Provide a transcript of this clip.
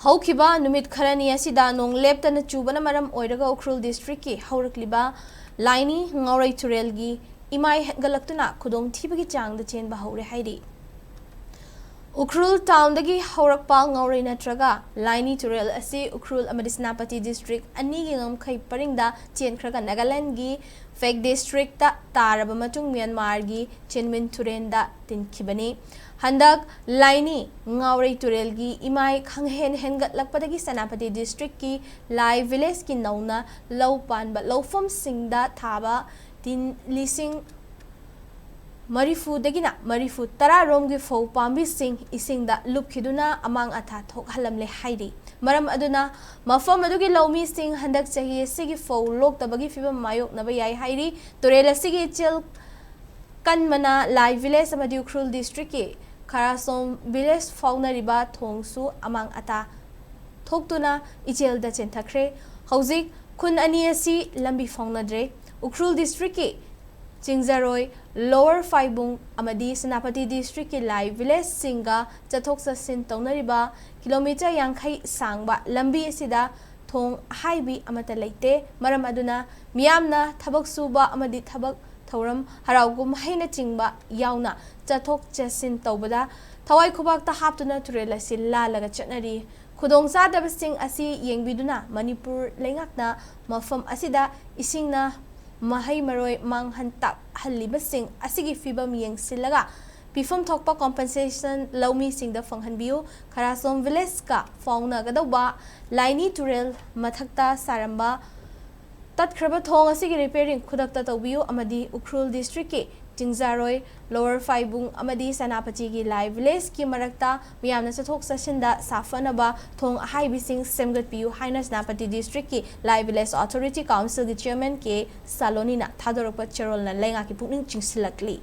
हौखिबा नुमित खरनी असिदा नोंग लेप्तन चुबना मरम ओइरगा उख्रुल डिस्ट्रिक्ट की हौरक्लिबा लाइनी ngaorei turel gi imai hengatlaktuna khudongthibagi changda chenba Houre hairi Ukhrul town दगी हौरकपा ngaorei natraga लाइनी turel asi Ukhrul amadi senapati district ani gi ngamkhai paringda chenkhraga Nagaland gi fake district ta taraba matung Myanmar gi chenmin turenda tinkhibani handak लाइनी ngaorei turel gi imai khanghen hengatlakpadagi senapati district ki lai village ki nauna lau panba laufam singda thaba tin lising Marifu dagina Marifu tara romgi fo pambi sing isingda lupkhiduna amang atha thok halamle hairi maram aduna mafam adugi lawmi sing handak chahi sigi fo lok tabagi fibam mayok naba yai hairi turel sigi chil kanmana lai village amadi ukrul district ki kharasom village fauna riba thongsu amang ata thoktuna ichel da chenthakre hauzik khun ani asi lambi fauna dre ukrul district ki Chingzaroi lower Faibung amadi senapati district ki lai village singa chathok chasin taunariba kilometer yankhai sangba lambi asida thong haibi amata leite maram aduna miyamna thabak suba amadi thabak thoram haraugum haina chingba yauna chathok chasin tawbada thawai khubak ta haptuna turela silla laga chatnari khudongsa dabasing asi yengbiduna Manipur lengakna mafam asida isingna mahai maroi manghantak halibasing asigi fibam yengsilaga pifam thokpa compensation lawmi singda fanghanbiu kharasom village ka fauna gadawba laini turel mathakta saramba tatkraba thong asigi repairing khudakta tawbiu amadi ukrul district ki Chingzaroi lower Faibung amadi senapati gi lai village ki marakta miyamna chathok chasinda safanaba thong haibising semgatpiu haina senapati district ki lai village authority council gi chairman ke salonina thadorokpa cherol na lenga ki pukning chingsilakli